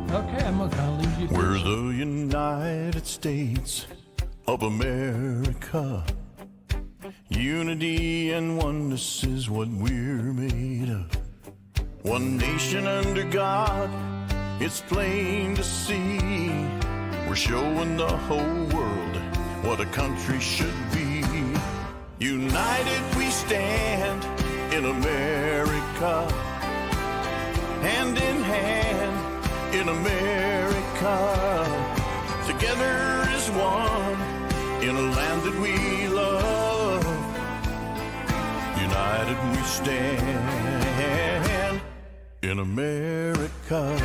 Okay, I'm going to kind of lead you through. We're the United States of America. Unity and oneness is what we're made of. One nation under God, it's plain to see. We're showing the whole world what a country should be. United we stand in America, hand in hand in America. Together as one in a land that we love. United we stand in America.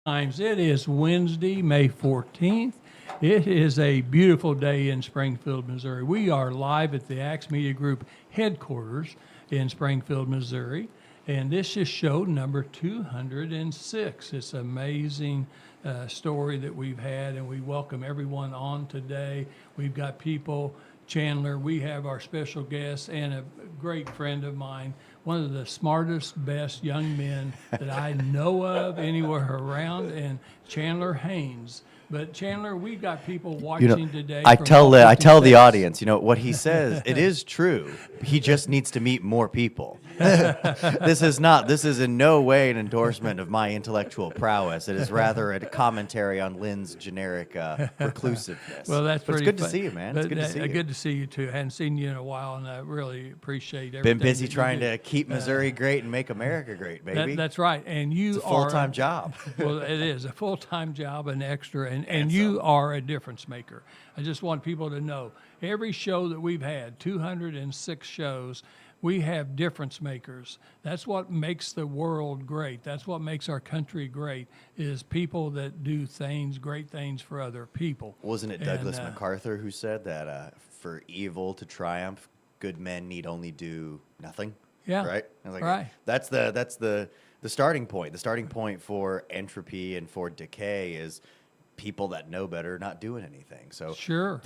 It is Wednesday, May 14th. It is a beautiful day in Springfield, Missouri. We are live at the Acts Media Group headquarters in Springfield, Missouri, and this is show number 206. It's an amazing story that we've had, and we welcome everyone on today. We've got people, Chandler, we have our special guest and a great friend of mine, one of the smartest, best young men that I know of anywhere around, and Chandler Haynes. But Chandler, we've got people watching today. I tell the audience, what he says, it is true. He just needs to meet more people. This is in no way an endorsement of my intellectual prowess. It is rather a commentary on Lynn's generic reclusiveness. Well, that's but pretty it's good to see you, man. It's good to see you. Good to see you too. I hadn't seen you in a while, and I really appreciate everything. Been busy trying to keep Missouri great and make America great, baby. That's right. And you it's a full-time job. Well, it is a full-time job, an extra, and you are a difference maker. I just want people to know every show that we've had, 206 shows, we have difference makers. That's what makes the world great. That's what makes our country great, is people that do things, great things for other people. Wasn't it Douglas MacArthur who said that for evil to triumph, good men need only do nothing? Yeah. Right? I was like, right. That's the starting point. The starting point for entropy and for decay is people that know better not doing anything. So sure.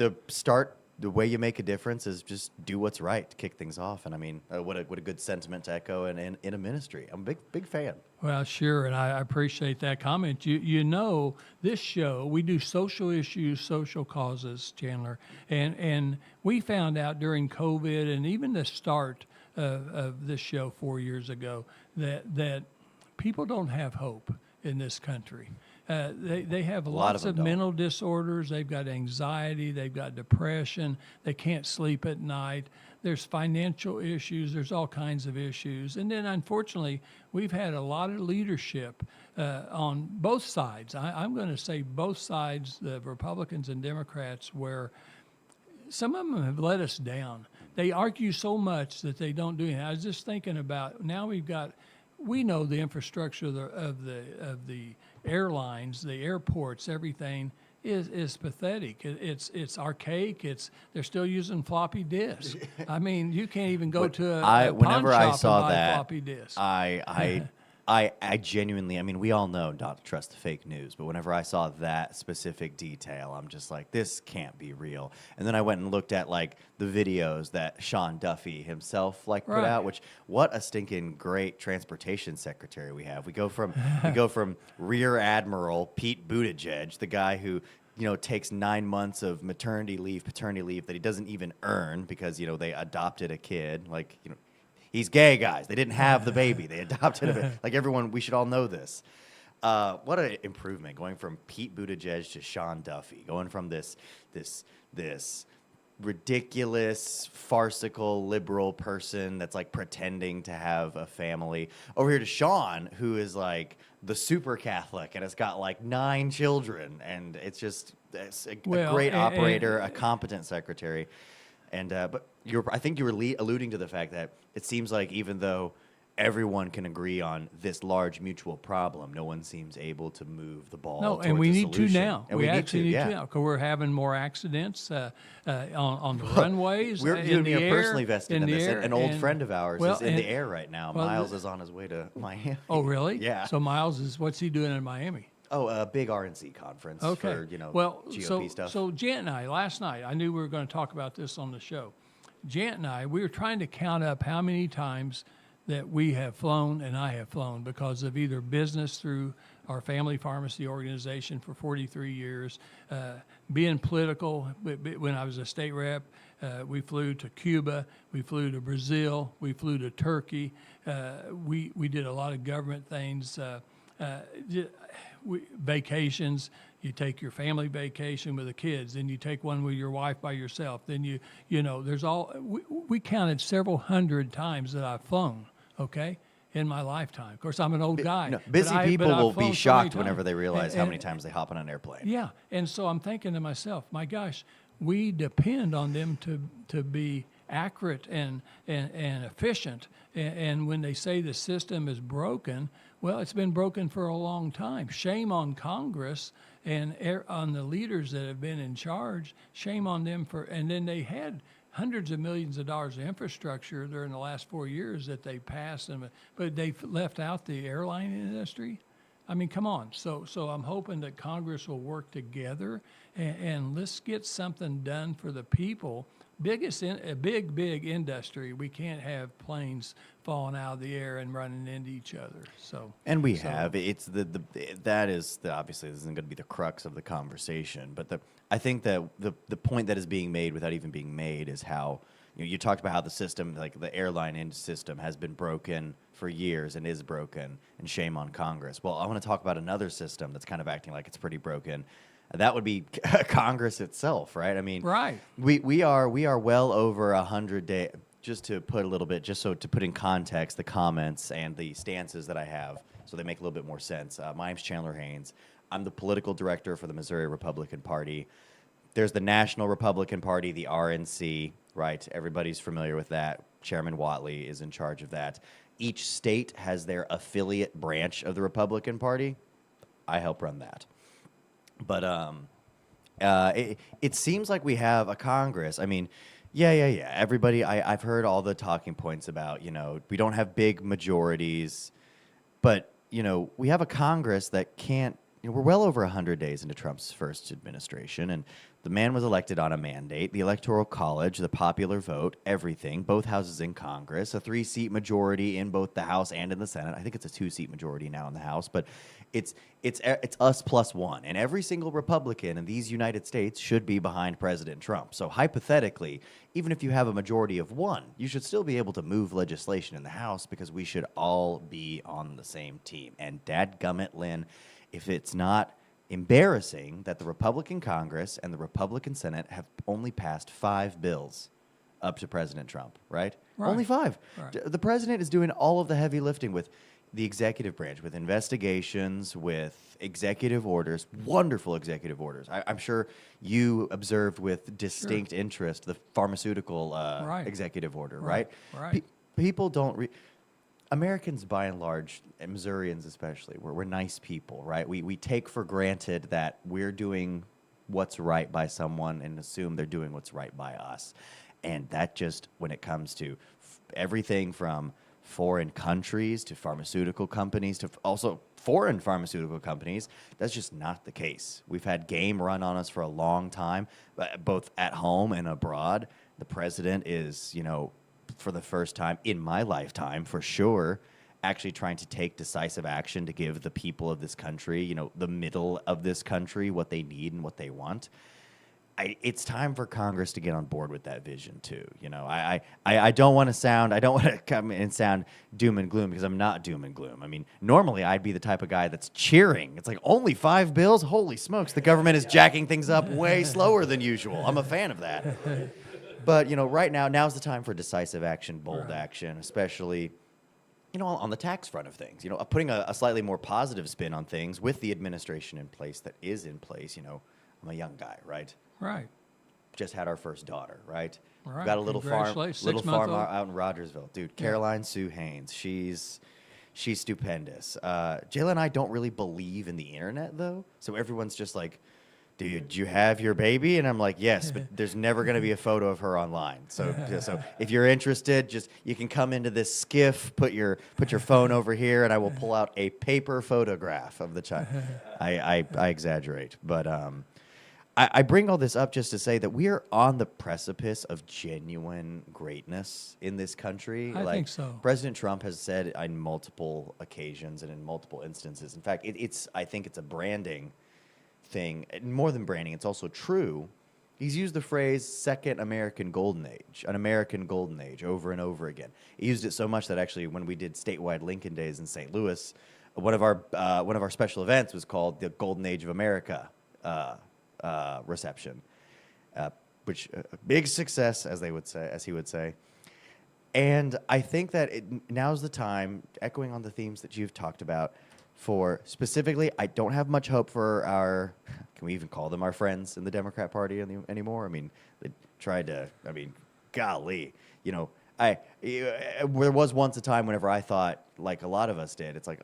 The way you make a difference is just do what's right to kick things off. And I mean, what a good sentiment to echo in a ministry. I'm a big fan. Well, sure, and I appreciate that comment. You know, this show, we do social issues, social causes, Chandler, and we found out during COVID and even the start of this show 4 years ago that people don't have hope in this country. They have lots of mental disorders. They've got anxiety. They've got depression. They can't sleep at night. There's financial issues. There's all kinds of issues. And then, unfortunately, we've had a lot of leadership on both sides. I'm going to say both sides, the Republicans and Democrats, where some of them have let us down. They argue so much that they don't do anything. I was just thinking about, now we know the infrastructure of the airlines, the airports, everything is pathetic. It's archaic. They're still using floppy disks. I mean, you can't even go to a pawn shop and buy a floppy disk. I genuinely, I mean, we all know not to trust the fake news, but whenever I saw that specific detail, I'm just like, this can't be real. And then I went and looked at the videos that Sean Duffy himself put out, which what a stinking great transportation secretary we have. We go from Rear Admiral Pete Buttigieg, the guy who takes 9 months of paternity leave that he doesn't even earn because they adopted a kid, He's gay, guys. They didn't have the baby. They adopted it. Everyone, we should all know this. What an improvement, going from Pete Buttigieg to Sean Duffy, going from this ridiculous, farcical, liberal person that's pretending to have a family, over here to Sean, who is the super Catholic and has got 9 children, and it's a great operator, a competent secretary. And but I think you were alluding to the fact that it seems like even though everyone can agree on this large mutual problem, no one seems able to move the ball. No, and we need to now. We actually need to now because we're having more accidents on the runways. You and me are personally vested in this. Air, an old friend of ours is in the air right now. Miles is on his way to Miami. Oh, really? Yeah. So Miles what's he doing in Miami? Oh, a big RNC conference for, GOP stuff. So Jan and I, last night, I knew we were going to talk about this on the show. Jan and I, we were trying to count up how many times that we have flown and I have flown because of either business through our family pharmacy organization for 43 years, being political. When I was a state rep, we flew to Cuba, we flew to Brazil, we flew to Turkey. We did a lot of government things, vacations. You take your family vacation with the kids, then you take one with your wife by yourself. Then you know, there's we counted several hundred times that I've flown, okay, in my lifetime. Of course, I'm an old guy. No, busy but people I've will flown be so many shocked whenever times. they realize how And- many times they hop on an airplane. Yeah, and so I'm thinking to myself, my gosh, we depend on them to be accurate and efficient. And when they say the system is broken, well, it's been broken for a long time. Shame on Congress and on the leaders that have been in charge. Shame on them and then they had hundreds of millions of dollars of infrastructure during the last 4 years that they passed, but they left out the airline industry. I mean, come on. So I'm hoping that Congress will work together and let's get something done for the people. A big industry. We can't have planes falling out of the air and running into each other. And we have. It's obviously this isn't going to be the crux of the conversation, but I think that the point that is being made without even being made is how you talked about how the system, like the airline system, has been broken for years and is broken, and shame on Congress. Well, I want to talk about another system that's kind of acting like it's pretty broken. That would be Congress itself, right? I mean, right. We are well over 100 days. Just to put a little bit, to put in context the comments and the stances that I have, so they make a little bit more sense. My name's Chandler Haynes. I'm the political director for the Missouri Republican Party. There's the National Republican Party, the RNC, right? Everybody's familiar with that. Chairman Whatley is in charge of that. Each state has their affiliate branch of the Republican Party. I help run that. But it seems like we have a Congress. I mean, yeah. Everybody, I've heard all the talking points about, we don't have big majorities, but, we have a Congress that can't, we're well over 100 days into Trump's first administration, and the man was elected on a mandate, the Electoral College, the popular vote, everything, both houses in Congress, a 3-seat majority in both the House and in the Senate. I think it's a 2-seat majority now in the House, but it's us plus one. And every single Republican in these United States should be behind President Trump. So hypothetically, even if you have a majority of one, you should still be able to move legislation in the House because we should all be on the same team. And dadgummit, Lynn, if it's not embarrassing that the Republican Congress and the Republican Senate have only passed 5 bills up to President Trump, right? Only 5. Right. The president is doing all of the heavy lifting with the executive branch, with investigations, with executive orders, wonderful executive orders. I'm sure you observed with distinct interest the pharmaceutical executive order, right? Right. People don't Americans, by and large, and Missourians especially, we're nice people, right? We take for granted that we're doing what's right by someone and assume they're doing what's right by us. And that just, when it comes to everything from foreign countries to pharmaceutical companies to also foreign pharmaceutical companies, that's just not the case. We've had game run on us for a long time, both at home and abroad. The president is, for the first time in my lifetime, for sure, actually trying to take decisive action to give the people of this country, the middle of this country, what they need and what they want. It's time for Congress to get on board with that vision too. I don't want to come in and sound doom and gloom, because I'm not doom and gloom. I mean, normally I'd be the type of guy that's cheering. It's like, only 5 bills? Holy smokes, the government is jacking things up way slower than usual. I'm a fan of that. But, right now's the time for decisive action, bold action, especially, on the tax front of things. Putting a slightly more positive spin on things with the administration in place that is in place. I'm a young guy, right? Right. Just had our first daughter, right? Right. Got a little farm Congratulations. out in Rogersville. Dude, Caroline Sue Haynes. She's stupendous. Jayla and I don't really believe in the internet, though. So everyone's just like, "Dude, you have your baby?" And I'm like, "Yes, but there's never going to be a photo of her online." So if you're interested, you can come into this skiff, put your phone over here, and I will pull out a paper photograph of the child. I exaggerate, but I bring all this up just to say that we are on the precipice of genuine greatness in this country. I think so. President Trump has said on multiple occasions and in multiple instances. In fact, I think it's a branding thing. More than branding, it's also true. He's used the phrase second American golden age, an American golden age, over and over again. He used it so much that actually when we did statewide Lincoln Days in St. Louis, one of our special events was called the Golden Age of America reception, which a big success, as he would say. And I think that now's the time, echoing on the themes that you've talked about, for specifically, I don't have much hope for can we even call them our friends in the Democrat Party anymore? I mean, they tried to, golly, there was once a time whenever I thought, like a lot of us did, it's like,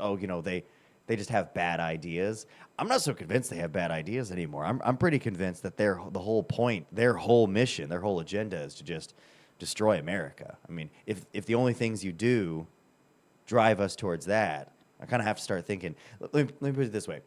they just have bad ideas. I'm not so convinced they have bad ideas anymore. I'm pretty convinced that the whole point, their whole mission, their whole agenda is to just destroy America. I mean, if the only things you do drive us towards that, I kind of have to start thinking, let me put it this way.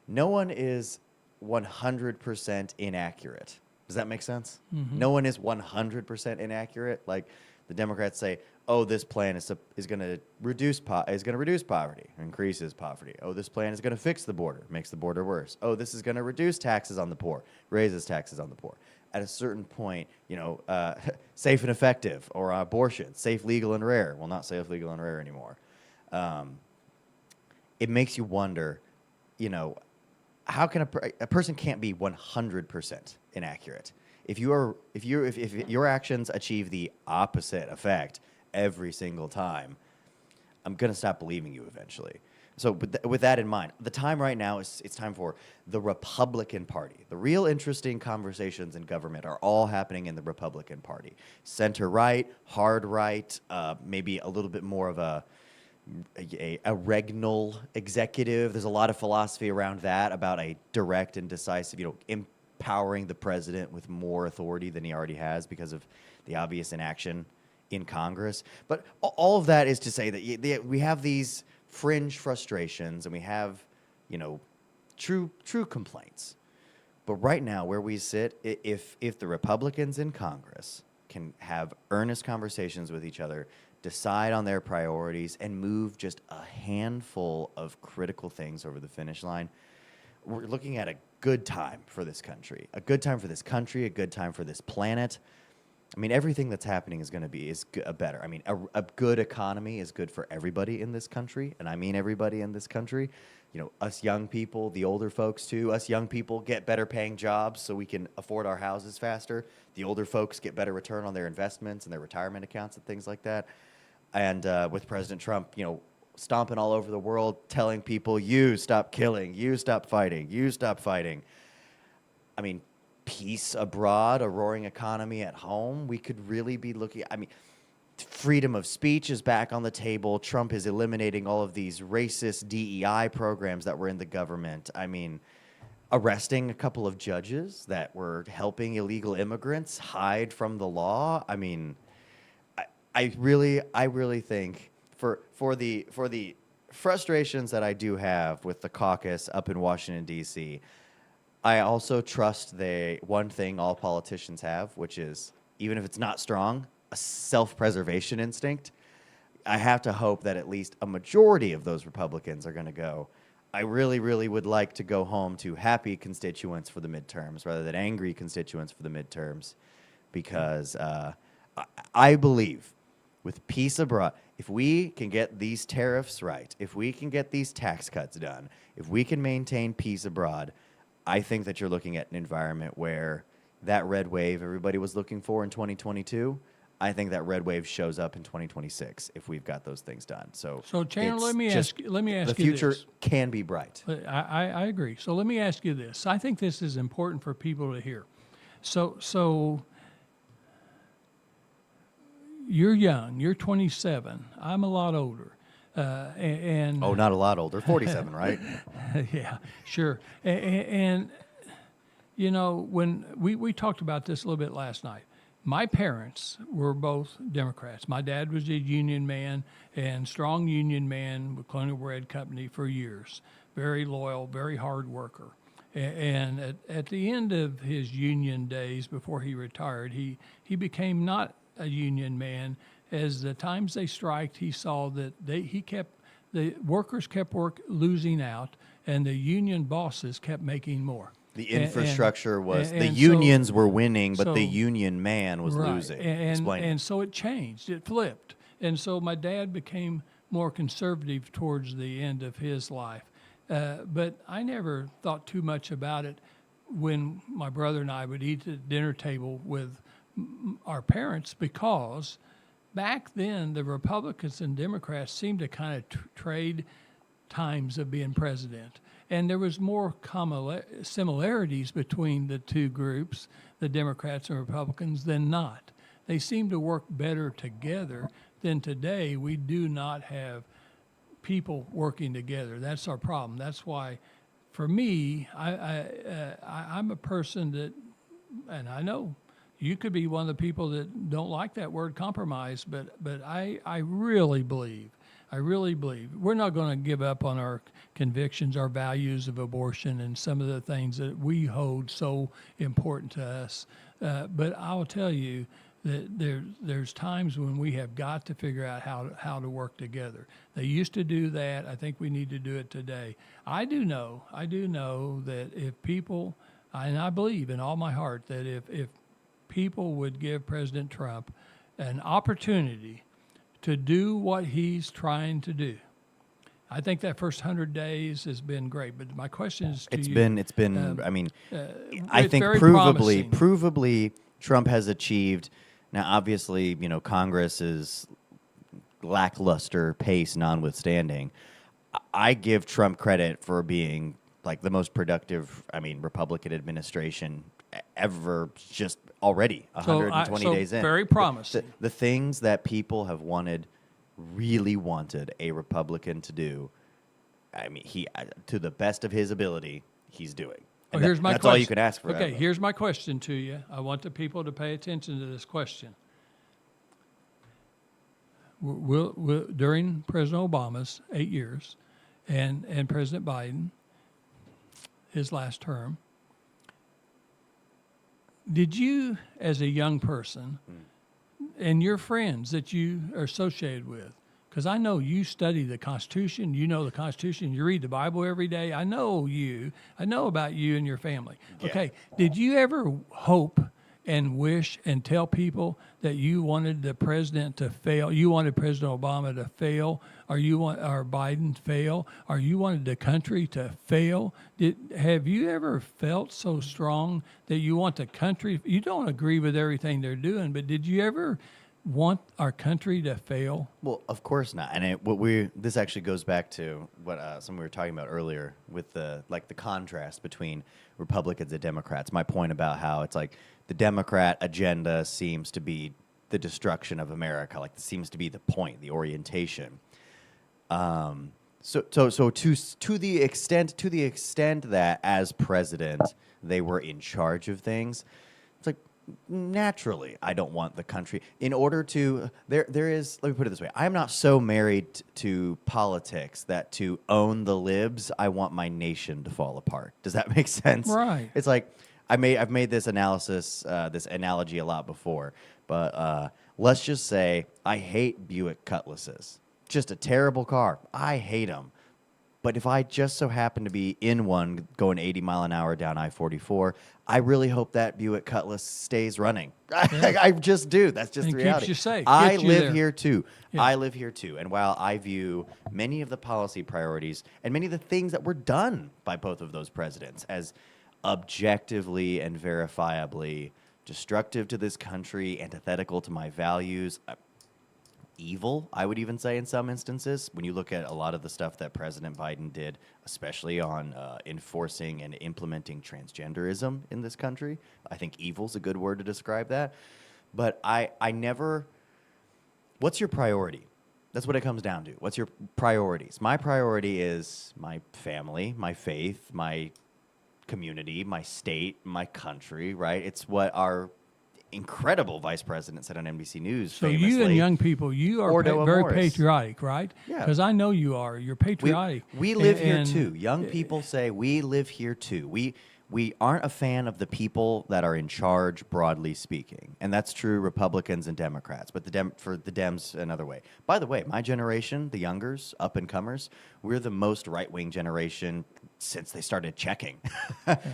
No one is 100% inaccurate. Does that make sense? Mm-hmm. No one is 100% inaccurate. Like the Democrats say, oh, this plan is going to reduce poverty, increases poverty. Oh, this plan is going to fix the border, makes the border worse. Oh, this is going to reduce taxes on the poor, raises taxes on the poor. At a certain point, safe and effective, or abortion, safe, legal, and rare. Well, not safe, legal, and rare anymore. It makes you wonder, how can a person can't be 100% inaccurate? If your actions achieve the opposite effect every single time, I'm going to stop believing you eventually. So with that in mind, the time right now it's time for the Republican Party. The real interesting conversations in government are all happening in the Republican Party. Center right, hard right, maybe a little bit more of a regnal executive. There's a lot of philosophy around that, about a direct and decisive, empowering the president with more authority than he already has because of the obvious inaction in Congress. But all of that is to say that we have these fringe frustrations and we have, true complaints. But right now, where we sit, if the Republicans in Congress can have earnest conversations with each other, decide on their priorities, and move just a handful of critical things over the finish line, we're looking at a good time for this country. A good time for this country, a good time for this planet. I mean, everything that's happening is going to be better. I mean, a good economy is good for everybody in this country, and I mean everybody in this country. Us young people, the older folks too. Us young people get better paying jobs so we can afford our houses faster. The older folks get better return on their investments and their retirement accounts and things like that. And with President Trump, stomping all over the world, telling people, you stop killing, you stop fighting, you stop fighting. I mean, peace abroad, a roaring economy at home, we could really be looking, freedom of speech is back on the table. Trump is eliminating all of these racist DEI programs that were in the government. I mean, arresting a couple of judges that were helping illegal immigrants hide from the law. I mean, I really think for the frustrations that I do have with the caucus up in Washington, D.C., I also trust the one thing all politicians have, which is, even if it's not strong, a self-preservation instinct. I have to hope that at least a majority of those Republicans are going to go, I really, really would like to go home to happy constituents for the midterms rather than angry constituents for the midterms, because I believe with peace abroad, if we can get these tariffs right, if we can get these tax cuts done, if we can maintain peace abroad, I think that you're looking at an environment where that red wave everybody was looking for in 2022, I think that red wave shows up in 2026 if we've got those things done. So Chandler, let me ask you the future this. Can be bright. I agree. So let me ask you this. I think this is important for people to hear. So you're young. You're 27. I'm a lot older. And not a lot older. 47, right? Yeah, sure. And when we talked about this a little bit last night, my parents were both Democrats. My dad was a union man and strong union man with Colonial Bread Company for years. Very loyal, very hard worker. And at the end of his union days before he retired, he became not a union man. As the times they striked, he saw that the workers kept losing out, and the union bosses kept making more. The infrastructure the and unions so- were winning, but so- the union man was Right. losing. And Explain. and so it changed. It flipped. And so my dad became more conservative towards the end of his life. But I never thought too much about it when my brother and I would eat at the dinner table with our parents, because back then the Republicans and Democrats seemed to kind of trade times of being president. And there was more similarities between the two groups, the Democrats and Republicans, than not. They seem to work better together than today. We do not have people working together. That's our problem. That's why, for me, I'm a person that, and I know you could be one of the people that don't like that word compromise, but I really believe we're not going to give up on our convictions, our values of abortion, and some of the things that we hold so important to us. But I'll tell you that there's times when we have got to figure out how to work together. They used to do that. I think we need to do it today. I do know that if people, and I believe in all my heart that if people would give President Trump an opportunity to do what he's trying to do. I think that first 100 days has been great, but my question is to you. It's been. I mean, I it's think very provably, promising. Trump has achieved. Now, obviously, Congress is lackluster pace notwithstanding. I give Trump credit for being like the most productive, Republican administration ever, just already 120 days in. Very promising. The things that people have really wanted a Republican to do, he, to the best of his ability, he's doing. And Here's my that's question. all you can ask for. Okay, here's my question to you. I want the people to pay attention to this question. During President Obama's 8 years and President Biden, his last term, did you, as a young person, and your friends that you are associated with, because I know you study the Constitution, you know the Constitution, you read the Bible every day. I know about you and your family. Yeah. Okay, did you ever hope and wish and tell people that you wanted the president to fail? You wanted President Obama to fail, or Biden to fail, or you wanted the country to fail? Have you ever felt so strong that you want the country? You don't agree with everything they're doing, but did you ever want our country to fail? Well, of course not. And this actually goes back to what something we were talking about earlier with the contrast between Republicans and Democrats. My point about how it's like the Democrat agenda seems to be the destruction of America. Like, this seems to be the point, the orientation. So to the extent that as president they were in charge of things, it's like, naturally, I don't want the country. In order to, there is, let me put it this way. I'm not so married to politics that to own the libs, I want my nation to fall apart. Does that make sense? Right. It's like, I've made this analogy a lot before, but let's just say I hate Buick Cutlasses. Just a terrible car. I hate them. But if I just so happen to be in one going 80 mile an hour down I-44, I really hope that Buick Cutlass stays running. Yeah. I just do. That's just And the keeps reality. you safe. I Gets you live there. here too. Yeah. I live here too. And while I view many of the policy priorities and many of the things that were done by both of those presidents as objectively and verifiably destructive to this country, antithetical to my values, evil, I would even say in some instances, when you look at a lot of the stuff that President Biden did, especially on enforcing and implementing transgenderism in this country. I think evil's a good word to describe that. But I never, what's your priority? That's what it comes down to. What's your priorities? My priority is my family, my faith, my community, my state, my country, right? It's what incredible vice president said on NBC News. So famously, you and young people, you are Ordo very Morris. patriotic, right? Yeah. Because I know you are. You're patriotic. We live here And- too. Young people say we live here too. We aren't a fan of the people that are in charge, broadly speaking, and that's true Republicans and Democrats. But for the Dems, another way. By the way, my generation, the youngers, up and comers, we're the most right wing generation since they started checking.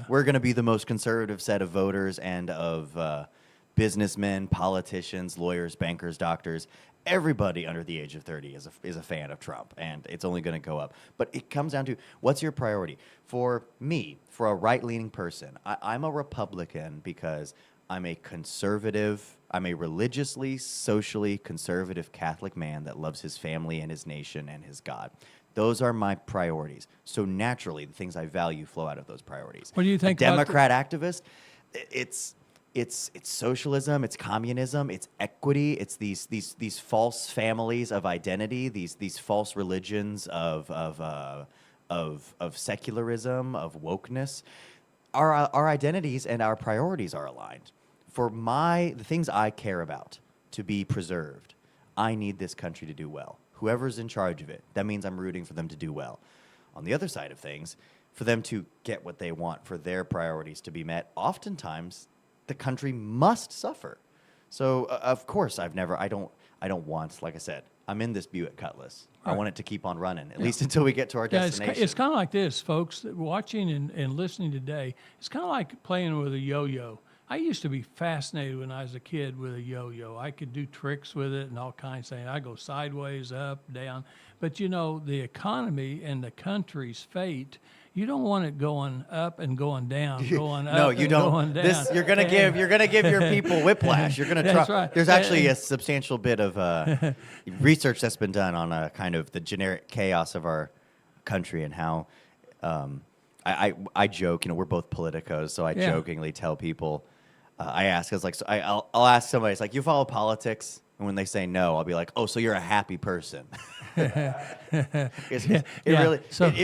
We're going to be the most conservative set of voters and of businessmen, politicians, lawyers, bankers, doctors. Everybody under the age of 30 is a fan of Trump, and it's only going to go up. But it comes down to, what's your priority? For me, for a right-leaning person, I'm a Republican because I'm a conservative, I'm a religiously, socially conservative Catholic man that loves his family and his nation and his God. Those are my priorities. So naturally, the things I value flow out of those priorities. What do you think a about Democrat activist, it's socialism, it's communism, it's equity, it's these false families of identity, these false religions of secularism, of wokeness. Our identities and our priorities are aligned. For the things I care about to be preserved, I need this country to do well. Whoever's in charge of it, that means I'm rooting for them to do well. On the other side of things, for them to get what they want, for their priorities to be met, oftentimes the country must suffer. So of course I don't want, like I said, I'm in this Buick Cutlass. I want it to keep on running, at least until we get to our destination. It's kind of like this, folks, watching and listening today. It's kind of like playing with a yo-yo. I used to be fascinated when I was a kid with a yo-yo. I could do tricks with it and all kinds of things. I go sideways, up, down. But, you know, the economy and the country's fate, you don't want it going up and going down, going up No, you and don't. going down. You're gonna give your people whiplash. You're gonna try. That's right. There's actually a substantial bit of research that's been done on kind of the generic chaos of our country and how I joke. You know, we're both politicos, so I jokingly tell people. I ask, I'll ask somebody, it's like, you follow politics? And when they say no, I'll be like, oh, so you're a happy person. It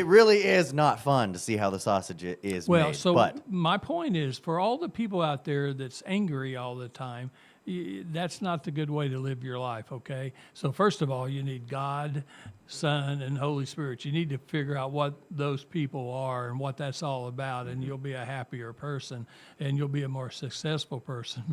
really is not fun to see how the sausage is Well, made. so But my point is, for all the people out there that's angry all the time, that's not the good way to live your life, okay? So first of all, you need God, Son, and Holy Spirit. You need to figure out what those people are and what that's all about, and you'll be a happier person, and you'll be a more successful person.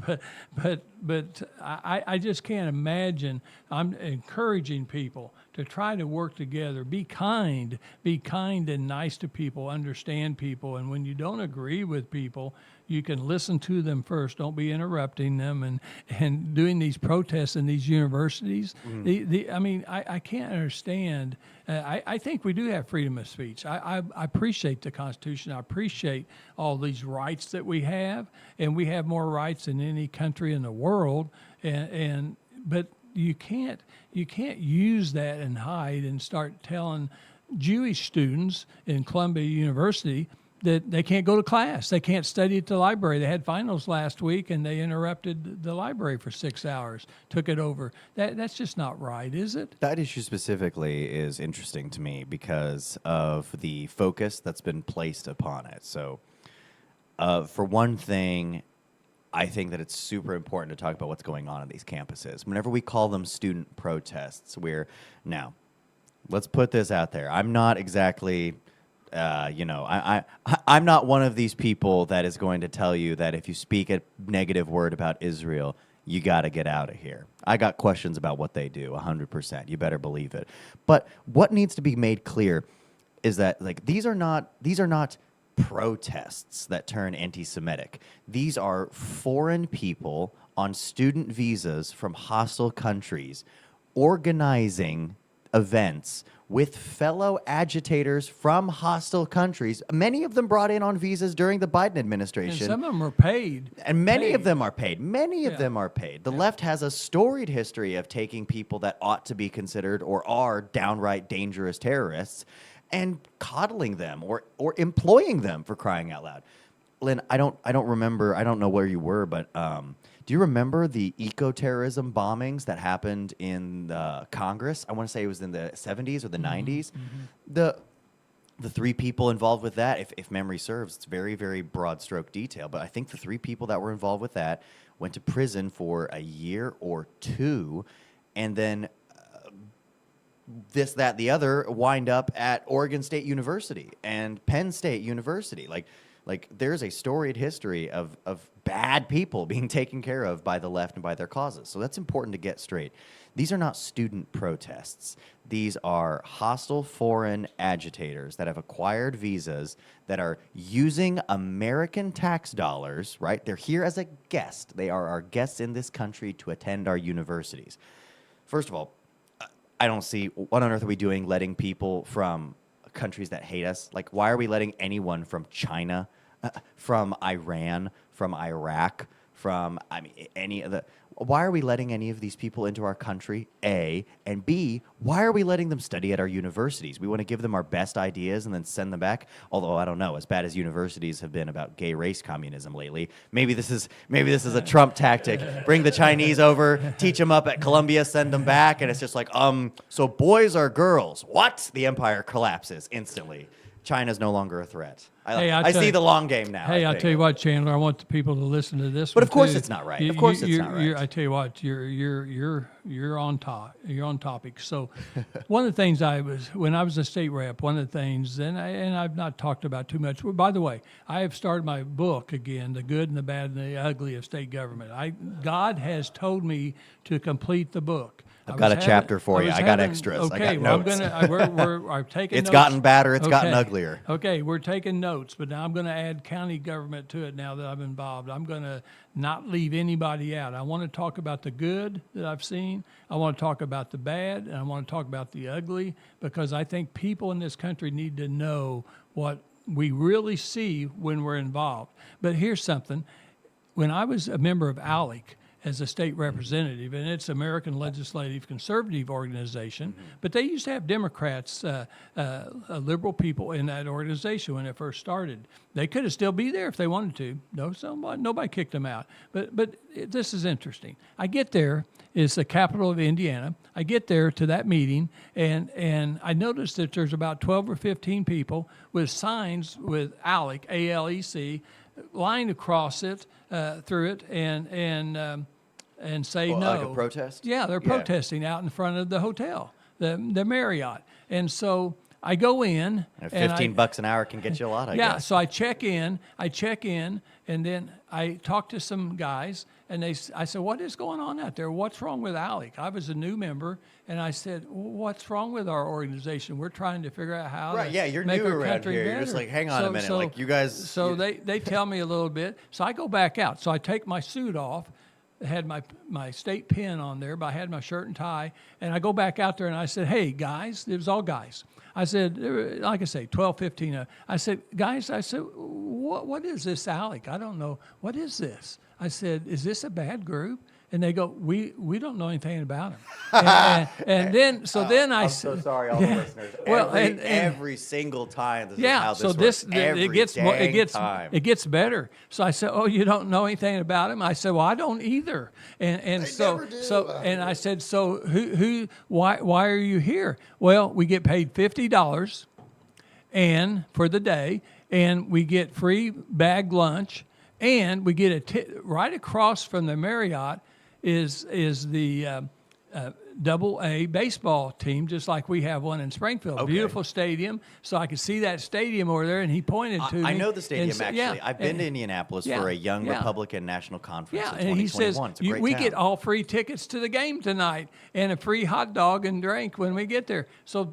But I just can't imagine. I'm encouraging people to try to work together. Be kind and nice to people, understand people, and when you don't agree with people, you can listen to them first. Don't be interrupting them and doing these protests in these universities. I can't understand. I think we do have freedom of speech. I appreciate the Constitution. I appreciate all these rights that we have, and we have more rights than any country in the world. But you can't use that and hide and start telling Jewish students in Columbia University that they can't go to class. They can't study at the library. They had finals last week, and they interrupted the library for 6 hours, took it over. That's just not right, is it? that issue specifically is interesting to me because of the focus that's been placed upon it. So, for one thing, I think that it's super important to talk about what's going on these campuses. Whenever we call them student protests, now, let's put this out there. I'm not exactly... I'm not one of these people that is going to tell you that if you speak a negative word about Israel, you got to get out of here. I got questions about what they do, 100%. You better believe it. But what needs to be made clear is that these are not protests that turn anti-Semitic. These are foreign people on student visas from hostile countries organizing events with fellow agitators from hostile countries, many of them brought in on visas during the Biden administration. And some of them are paid. And many of them are paid. Many of them are paid. The left has a storied history of taking people that ought to be considered or are downright dangerous terrorists and coddling them or employing them, for crying out loud. Lynn, I don't remember, I don't know where you were, but do you remember the eco-terrorism bombings that happened in Congress? I want to say it was in the 70s or the 90s. The three people involved with that, if memory serves, it's very, very broad stroke detail, but I think the three people that were involved with that went to prison for a year or two, and then this, that, the other wind up at Oregon State University and Penn State University. Like there's a storied history of bad people being taken care of by the left and by their causes. So that's important to get straight. These are not student protests. These are hostile foreign agitators that have acquired visas that are using American tax dollars, right? They're here as a guest. They are our guests in this country to attend our universities. First of all, I don't see what on earth are we doing letting people from countries that hate us? Like, why are we letting anyone from China, from Iran, from Iraq, from, any of the... Why are we letting any of these people into our country, A? And B, why are we letting them study at our universities? We want to give them our best ideas and then send them back? Although, I don't know, as bad as universities have been about gay race communism lately, maybe this is a Trump tactic. Bring the Chinese over, teach them up at Columbia, send them back, and it's just like, so boys are girls. What? The empire collapses instantly. China's no longer a threat. I see the long game now. Hey, I'll tell you what, Chandler. I want the people to listen to this. But of course too. It's not right. Of course it's not right. I tell you what, you're on top. You're on topic. So, one of the things when I was a state rep, one of the things, and I've not talked about too much. By the way, I have started my book again, The Good and the Bad and the Ugly of State Government. God has told me to complete the book. I've got a chapter for you. I got extras. Okay, I got notes. I'm taking It's notes. gotten badder. It's gotten uglier. Okay, we're taking notes, but now I'm going to add county government to it now that I'm involved. I'm going to not leave anybody out. I want to talk about the good that I've seen. I want to talk about the bad, and I want to talk about the ugly, because I think people in this country need to know what we really see when we're involved. But here's something. When I was a member of ALEC, as a state representative, and it's American Legislative Conservative Organization, but they used to have Democrats, liberal people in that organization when it first started. They could have still be there if they wanted to. Nobody kicked them out. But this is interesting. I get there, it's the capital of Indiana. I get there to that meeting, and I noticed that there's about 12 or 15 people with signs with ALEC, A-L-E-C, lined across it, through it, and say no. Like a protest? Yeah, they're protesting out in front of the hotel, the Marriott. And so I go in. $15 an hour can get you a lot, I guess. Yeah, so I check in, and then I talk to some guys, and I said, what is going on out there? What's wrong with ALEC? I was a new member, and I said, what's wrong with our organization? We're trying to figure out how to you're make new our around country here. better. You're just like, hang on a minute, like you guys. So they tell me a little bit. So I go back out. So I take my suit off. I had my state pin on there, but I had my shirt and tie. And I go back out there, and I said, hey, guys, it was all guys. I said, like I say, 12, 15. I said, guys, what is this ALEC? I don't know. What is this? I said, is this a bad group? And they go, we don't know anything about them. And then I I'm said, so sorry, all the listeners. Well, every single time this is how this works. It gets better. So I said, oh, you don't know anything about him? I said, well, I don't either. And I said, so why are you here? Well, we get paid $50 and for the day, and we get free bag lunch, and we get right across from the Marriott is the AA baseball team, just like we have one in Springfield. Okay. Beautiful stadium. So I could see that stadium over there, and he pointed to me. I know the stadium, and actually. yeah, I've been to Indianapolis for a Young Republican National Conference in 2021. And he says, it's a great we town. get all free tickets to the game tonight and a free hot dog and drink when we get there. So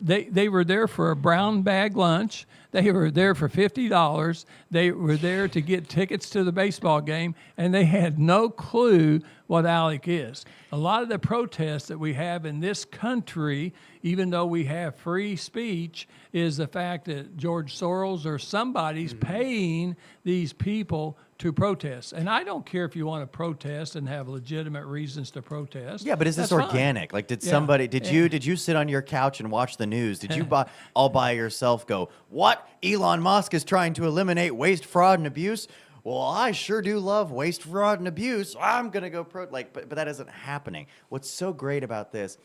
they were there for a brown bag lunch. They were there for $50. They were there to get tickets to the baseball game, and they had no clue what ALEC is. A lot of the protests that we have in this country, even though we have free speech, is the fact that George Soros or somebody's paying these people to protest. And I don't care if you want to protest and have legitimate reasons to protest. Yeah, but is this That's organic? fine. Like, did you sit on your couch and watch the news? Did you all by yourself go, what? Elon Musk is trying to eliminate waste, fraud, and abuse? Well, I sure do love waste, fraud, and abuse. I'm going to go but that isn't happening. What's so great about this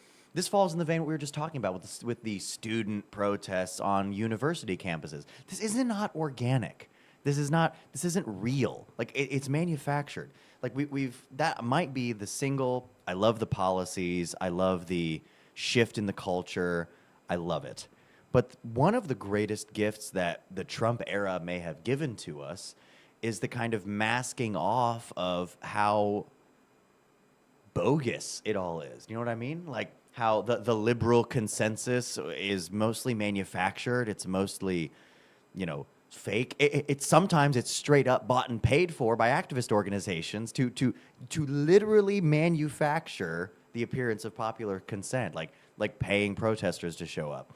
falls in the vein what we were just talking about with the student protests on university campuses. This is not organic. This isn't real. Like, it's manufactured. like we've that might be the single. I love the policies. I love the shift in the culture. I love it. But one of the greatest gifts that the Trump era may have given to us is the kind of masking off of how bogus it all is. You know what I mean? Like how the liberal consensus is mostly manufactured. It's mostly, fake. It's sometimes it's straight up bought and paid for by activist organizations to literally manufacture the appearance of popular consent, like paying protesters to show up.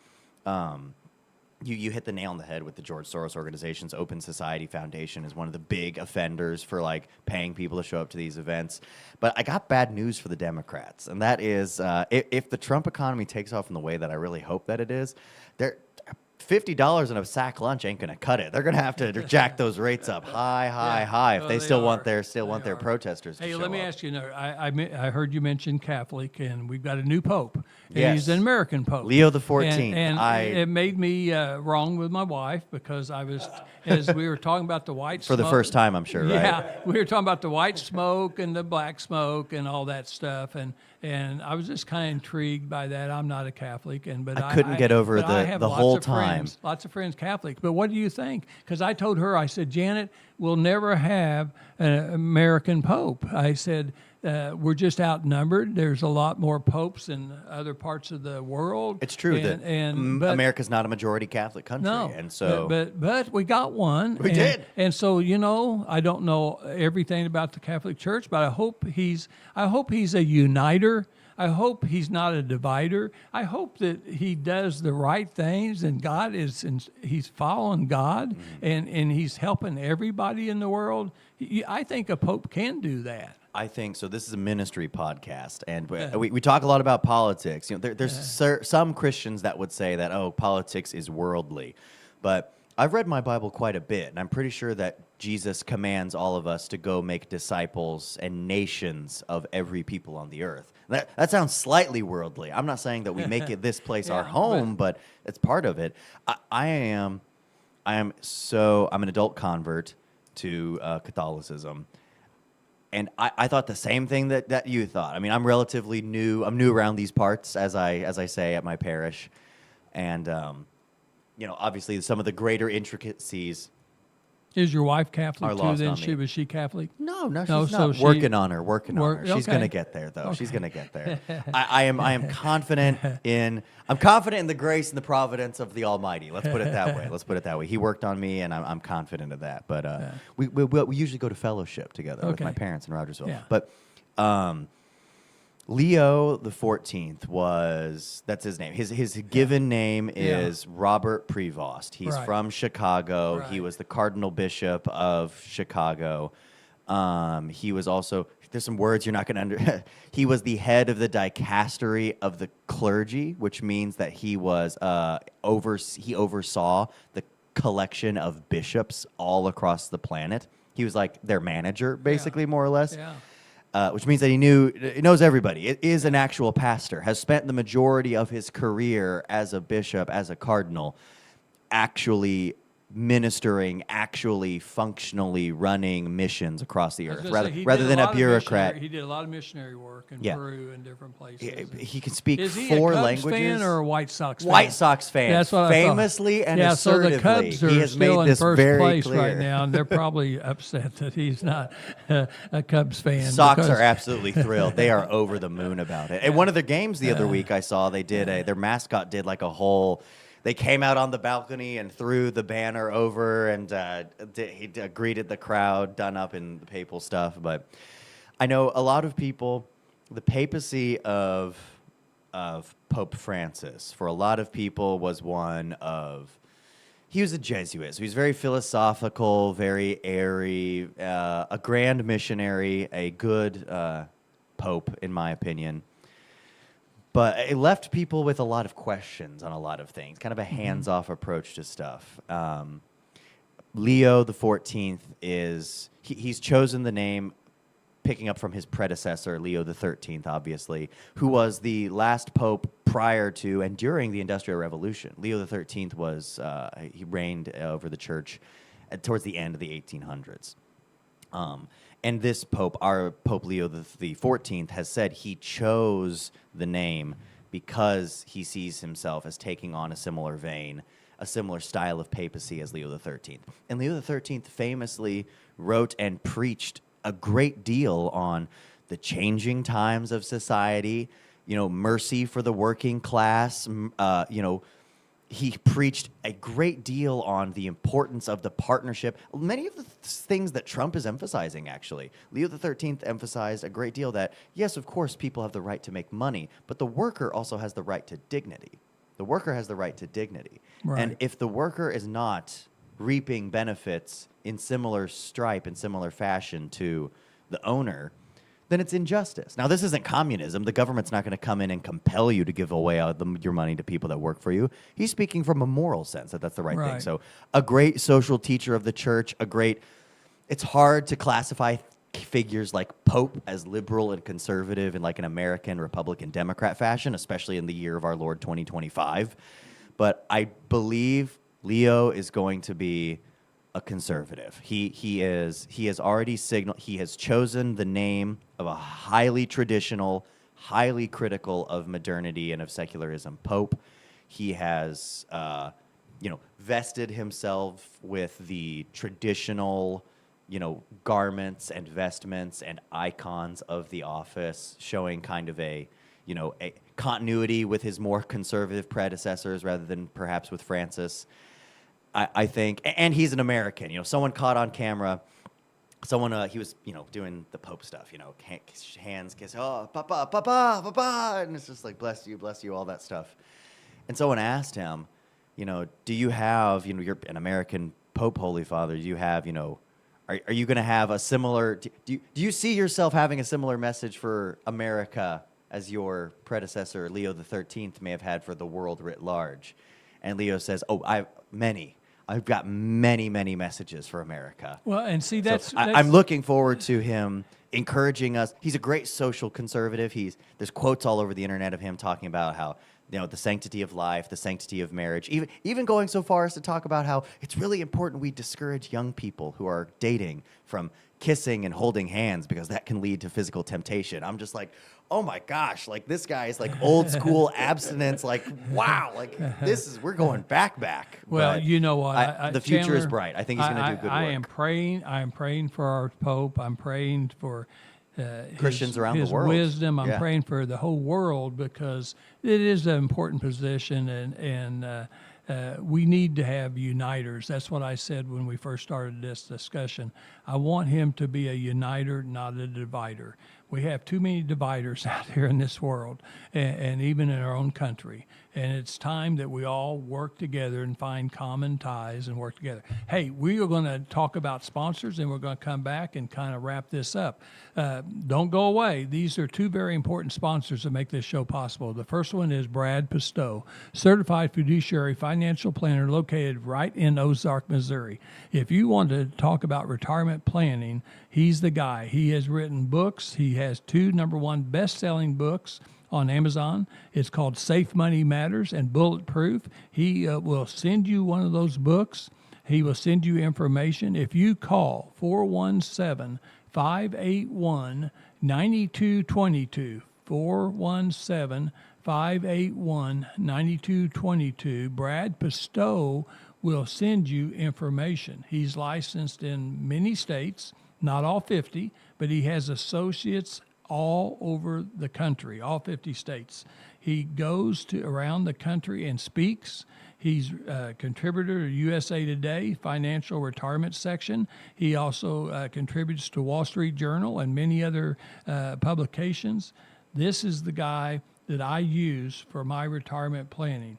You hit the nail on the head with the George Soros organization's Open Society Foundation is one of the big offenders for like paying people to show up to these events. But I got bad news for the Democrats, and that is if the Trump economy takes off in the way that I really hope that it is, $50 in a sack lunch ain't gonna cut it. They're gonna have to jack those rates up high if they still want their protesters to Hey, show let me up. ask you another. I heard you mention Catholic, and we've got a new pope. And Yes. he's an American pope. Leo the 14th. And it made me wrong with my wife because as we were talking about the white For smoke. the first time, I'm sure, right? Yeah, we were talking about the white smoke and the black smoke and all that stuff, and I was just kind of intrigued by that. I'm not a Catholic, but I couldn't get over but I have the lots whole of time. friends, lots of friends Catholic. But what do you think? Because I told her, I said, Janet, we'll never have an American pope. I said, we're just outnumbered. There's a lot more popes in other parts of the world. It's true but America's not a majority Catholic country, no, and so but we got one. We did. And so I don't know everything about the Catholic Church, but I hope he's a uniter. I hope he's not a divider. I hope that he does the right things, and he's following God, and he's helping everybody in the world. I think a pope can do that. I think so. This is a ministry podcast, and we talk a lot about politics. There's some Christians that would say that, politics is worldly, but I've read my Bible quite a bit, and I'm pretty sure that Jesus commands all of us to go make disciples and nations of every people on the earth. That sounds slightly worldly. I'm not saying that we make this place our home, but it's part of it. I'm an adult convert to Catholicism. And I thought the same thing that you thought. I mean, I'm relatively new. I'm new around these parts, as I say at my parish, and obviously some of the greater intricacies. Is your wife Catholic Are too? lost Then on me. was she Catholic? No, she's so not. she- Working on her. She's okay. gonna get there, though. She's gonna get there. I am confident in the grace and the providence of the Almighty. Let's put it that way. He worked on me, and I'm confident of that. But we usually go to fellowship together with my parents in Rogersville. Yeah. But Leo the 14th that's his name. His given name is Robert Prevost. He's Right. from Chicago. Right. He was the Cardinal Bishop of Chicago. He was also, there's some words you're not going to he was the head of the dicastery of the clergy, which means that he was he oversaw the collection of bishops all across the planet. He was like their manager, basically, more or less. Yeah. Which means that he knows everybody. It is an actual pastor, has spent the majority of his career as a bishop, as a cardinal, actually ministering, actually functionally running missions across the I was earth, gonna say, he rather did than lot a of bureaucrat. He did a lot of missionary work in Yeah. Peru and different places. He can speak Is he 4 a Cubs languages. fan or a White Sox fan? White Sox fan, That's what I thought. famously and yeah, so assertively. the Cubs are He has still made in this first very place clear. right now, and they're probably upset that he's not a Cubs fan. Sox because- are absolutely thrilled. They are over the moon about it. And one of their games the other week I saw, their mascot did like a whole. They came out on the balcony and threw the banner over, and he greeted the crowd, done up in the papal stuff. But I know a lot of people, the papacy of Pope Francis, for a lot of people, was one of. He was a Jesuit, so he's very philosophical, very airy, a grand missionary, a good pope, in my opinion. But it left people with a lot of questions on a lot of things, kind of a hands-off approach to stuff. Leo the 14th he's chosen the name picking up from his predecessor, Leo the 13th, obviously, who was the last pope prior to and during the Industrial Revolution. Leo the 13th he reigned over the church towards the end of the 1800s. And this Pope, our Pope Leo the 14th, has said he chose the name because he sees himself as taking on a similar vein, a similar style of papacy as Leo the 13th. And Leo the 13th famously wrote and preached a great deal on the changing times of society, mercy for the working class, he preached a great deal on the importance of the partnership. Many of the things that Trump is emphasizing, actually. Leo the 13th emphasized a great deal that, yes, of course, people have the right to make money, but the worker also has the right to dignity. The worker has the right to dignity. Right. And if the worker is not reaping benefits in similar stripe, in similar fashion to the owner, then it's injustice. Now, this isn't communism. The government's not going to come in and compel you to give away your money to people that work for you. He's speaking from a moral sense that that's the right thing. So a great social teacher of the church, it's hard to classify figures like Pope as liberal and conservative in like an American Republican Democrat fashion, especially in the year of our Lord 2025. But I believe Leo is going to be a conservative. He has already signaled, he has chosen the name of a highly traditional, highly critical of modernity and of secularism Pope. He has vested himself with the traditional garments and vestments and icons of the office, showing kind of a continuity with his more conservative predecessors rather than perhaps with Francis. I think, and he's an American. Someone caught on camera. He was, doing the Pope stuff. Hands kiss. Oh, Papa, Papa, Papa, and it's just like bless you, all that stuff. And someone asked him, do you have, you're an American Pope, Holy Father. Do you have, are you going to have a similar? Do you see yourself having a similar message for America as your predecessor Leo the 13th may have had for the world writ large? And Leo says, I've got many, many messages for America. Well, and see, that's I'm looking forward to him encouraging us. He's a great social conservative. There's quotes all over the internet of him talking about how, the sanctity of life, the sanctity of marriage, even going so far as to talk about how it's really important we discourage young people who are dating from kissing and holding hands because that can lead to physical temptation. I'm just like, oh my gosh, like this guy is like old school abstinence, like wow, like we're going back. Well, but you know what? the future Chandler, is bright. I think he's going to do good work. I am praying for our Pope. I'm praying for Christians around his the world. Wisdom. I'm praying for the whole world because it is an important position, and we need to have uniters. That's what I said when we first started this discussion. I want him to be a uniter, not a divider. We have too many dividers out here in this world, and even in our own country. And it's time that we all work together and find common ties and work together. Hey, we are going to talk about sponsors, and we're going to come back and kind of wrap this up. Don't go away. These are two very important sponsors that make this show possible. The first one is Brad Pistow, certified fiduciary financial planner located right in Ozark, Missouri. If you want to talk about retirement planning, he's the guy. He has written books. He has two #1 best-selling books on Amazon. It's called Safe Money Matters and Bulletproof. He will send you one of those books. He will send you information. If you call 417-581-9222, 417-581-9222, Brad Pistow will send you information. He's licensed in many states, not all 50, but he has associates all over the country, all 50 states. He goes around the country and speaks. He's a contributor to USA Today Financial Retirement section. He also contributes to Wall Street Journal and many other publications. This is the guy that I use for my retirement planning.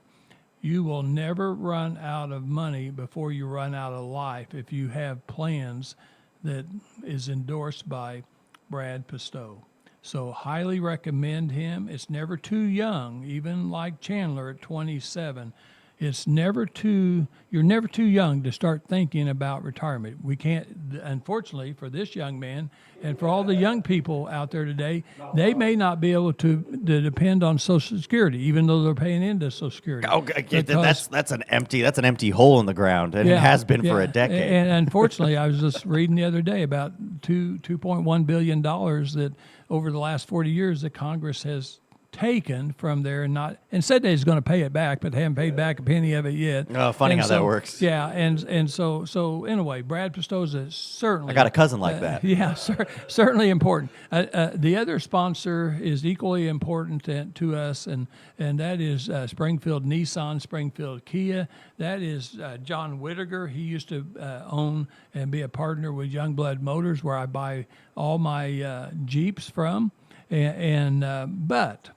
You will never run out of money before you run out of life if you have plans that is endorsed by Brad Pistow. So highly recommend him. It's never too young, even like Chandler at 27. It's never too, you're never too young to start thinking about retirement. We can't, unfortunately for this young man and for all the young people out there today, they may not be able to depend on Social Security, even though they're paying into Social Security. Oh, that's an empty hole in the ground, and it has been for a decade. And unfortunately, I was just reading the other day about $2.1 billion that over the last 40 years that Congress has taken from there and said they was going to pay it back, but haven't paid back a penny of it yet. Oh, funny how that works. Yeah, and so anyway, Brad Pistoza is certainly. I got a cousin like that. Yeah, certainly important. The other sponsor is equally important to us, and that is Springfield Nissan, Springfield Kia. That is John Whittaker. He used to own and be a partner with Youngblood Motors, where I buy all my Jeeps from, but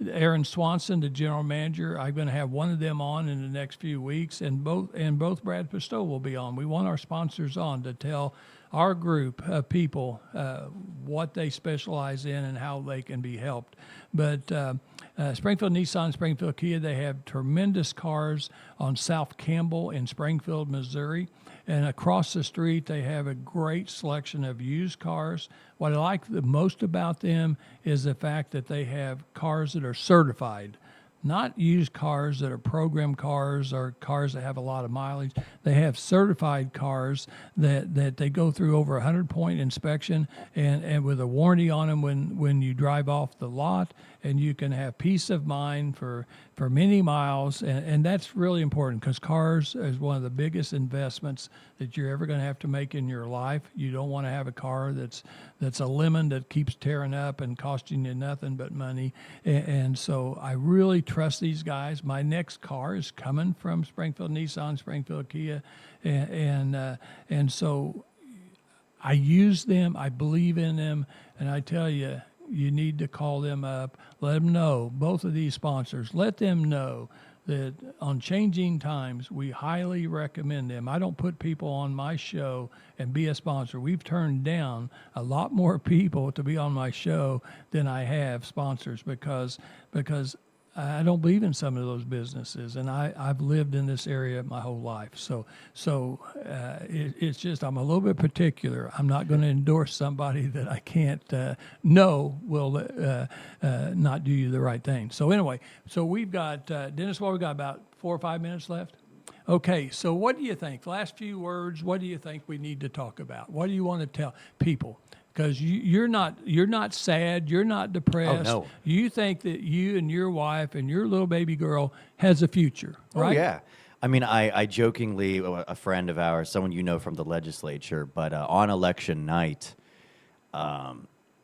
Aaron Swanson, the general manager, I'm going to have one of them on in the next few weeks, and both Brad Pistow will be on. We want our sponsors on to tell our group of people what they specialize in and how they can be helped. But Springfield Nissan, Springfield Kia, they have tremendous cars on South Campbell in Springfield, Missouri. And across the street, they have a great selection of used cars. What I like the most about them is the fact that they have cars that are certified, not used cars that are program cars or cars that have a lot of mileage. They have certified cars that they go through over a 100-point inspection and with a warranty on them when you drive off the lot, and you can have peace of mind for many miles, and that's really important because cars is one of the biggest investments that you're ever going to have to make in your life. You don't want to have a car that's a lemon that keeps tearing up and costing you nothing but money, and so I really trust these guys. My next car is coming from Springfield Nissan, Springfield Kia, and so I use them, I believe in them, and I tell you, you need to call them up, let them know, both of these sponsors, let them know that on Changing Times, we highly recommend them. I don't put people on my show and be a sponsor. We've turned down a lot more people to be on my show than I have sponsors because I don't believe in some of those businesses, and I've lived in this area my whole life. So it's just I'm a little bit particular. I'm not going to endorse somebody that I can't know will not do you the right thing. So anyway, so we've got Dennis. What we got about 4 or 5 minutes left. Okay, so what do you think? Last few words. What do you think we need to talk about? What do you want to tell people? Because you're not sad, you're not depressed. Oh, no. You think that you and your wife and your little baby girl has a future, right? Oh, yeah. I mean, I jokingly, a friend of ours, someone you know from the legislature, but on election night,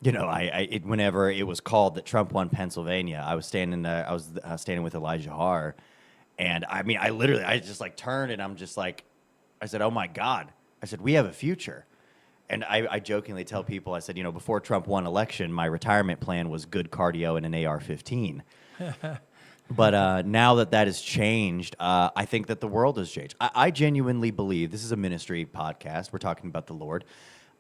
whenever it was called that Trump won Pennsylvania, I was standing there, I was standing with Elijah Har, and I mean, I just like turned and I'm just like, I said, oh my God. I said, we have a future. And I jokingly tell people, I said, before Trump won election, my retirement plan was good cardio and an AR-15. But now that has changed, I think that the world has changed. I genuinely believe, this is a ministry podcast, we're talking about the Lord.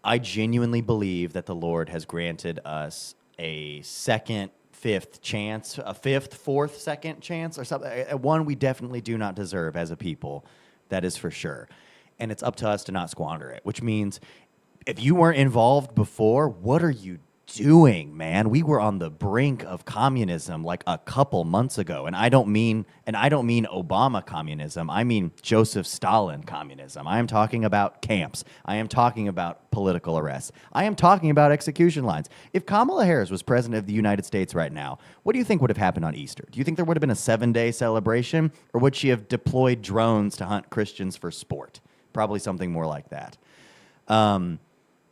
I genuinely believe that the Lord has granted us a second, fifth chance, a fifth, fourth, second chance or something. One we definitely do not deserve as a people, that is for sure. And it's up to us to not squander it, which means if you weren't involved before, what are you doing, man? We were on the brink of communism like a couple months ago, and I don't mean Obama communism. I mean Joseph Stalin communism. I am talking about camps. I am talking about political arrests. I am talking about execution lines. If Kamala Harris was president of the United States right now, what do you think would have happened on Easter? Do you think there would have been a 7-day celebration, or would she have deployed drones to hunt Christians for sport? Probably something more like that.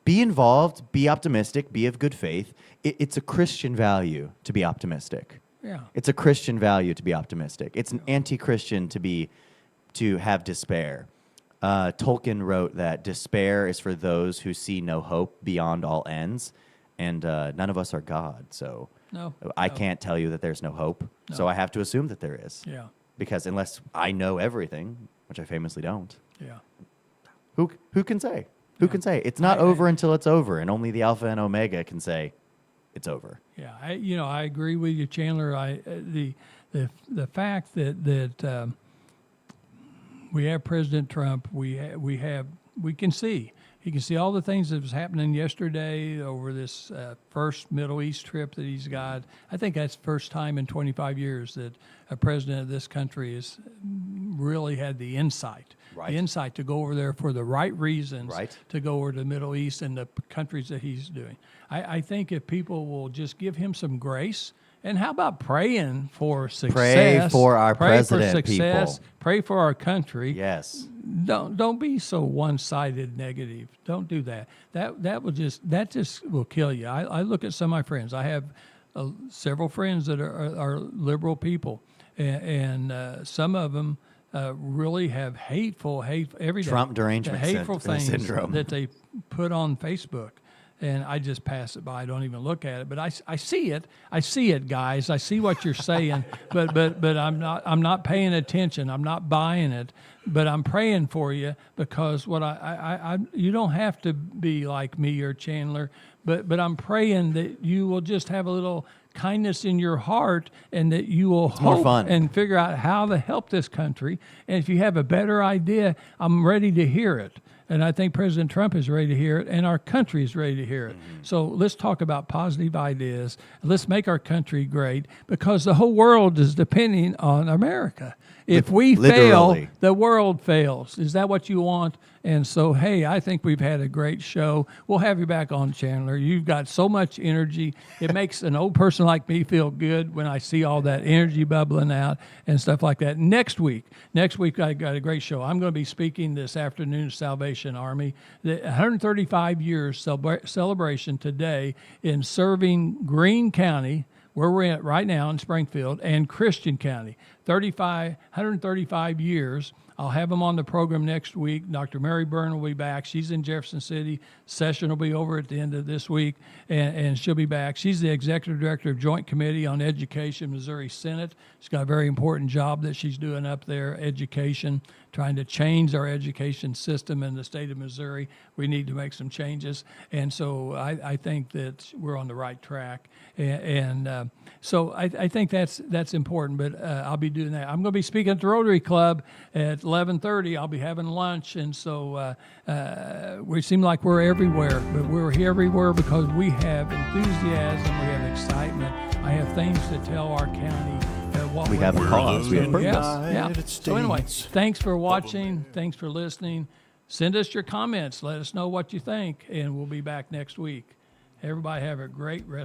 Be involved, be optimistic, be of good faith. It's a Christian value to be optimistic. Yeah. It's a Christian value to be optimistic. It's an anti-Christian to have despair. Tolkien wrote that despair is for those who see no hope beyond all ends, and none of us are God, so I can't tell you that there's no hope, so I have to assume that there is. Yeah. Because unless I know everything, which I famously don't, Yeah. who can say? Who can say? It's not over until it's over, and only the Alpha and Omega can say it's over. Yeah, I agree with you, Chandler. The fact that we have President Trump. We can see. He can see all the things that was happening yesterday over this first Middle East trip that he's got. I think that's the first time in 25 years that a president of this country has really had the insight. Right. The insight to go over there for the right reasons, Right. to go over to the Middle East and the countries that he's doing. I think if people will just give him some grace, and how about praying for success? Pray for our Pray president, for success. people. Pray for our country. Yes. Don't be so one-sided negative. Don't do that. That just will kill you. I look at some of my friends. I have several friends that are liberal people, and some of them really have hateful every day. Trump derangement the hateful things syndrome. that they put on Facebook. And I just pass it by. I don't even look at it. But I see it. I see it, guys. I see what you're saying. but I'm not paying attention. I'm not buying it. But I'm praying for you, because what you don't have to be like me or Chandler. But I'm praying that you will just have a little kindness in your heart, and that you will more hope fun. and figure out how to help this country. And if you have a better idea, I'm ready to hear it. And I think President Trump is ready to hear it, and our country is ready to hear it. So let's talk about positive ideas. Let's make our country great, because the whole world is depending on America. If we Literally. fail, the world fails. Is that what you want? And so, hey, I think we've had a great show. We'll have you back on, Chandler. You've got so much energy. It makes an old person like me feel good when I see all that energy bubbling out and stuff like that. Next week I got a great show. I'm going to be speaking this afternoon to Salvation Army. The 135 years celebration today in serving Greene County, where we're at right now in Springfield, and Christian County. 135 years. I'll have them on the program next week. Dr. Mary Byrne will be back. She's in Jefferson City. Session will be over at the end of this week, and she'll be back. She's the Executive Director of Joint Committee on Education, Missouri Senate. She's got a very important job that she's doing up there, education, trying to change our education system in the state of Missouri. We need to make some changes. And so I think that we're on the right track. So I think that's important, but I'll be doing that. I'm going to be speaking at the Rotary Club at 11:30. I'll be having lunch, and so we seem like we're everywhere, but we're here everywhere because we have enthusiasm, we have excitement. I have things to tell our county. What We have a We're cause. We have the purpose. yeah. United So anyway, States thanks for watching. Thanks for listening. Send us your comments. Let us know what you think, and we'll be back next week. Everybody have a great rest.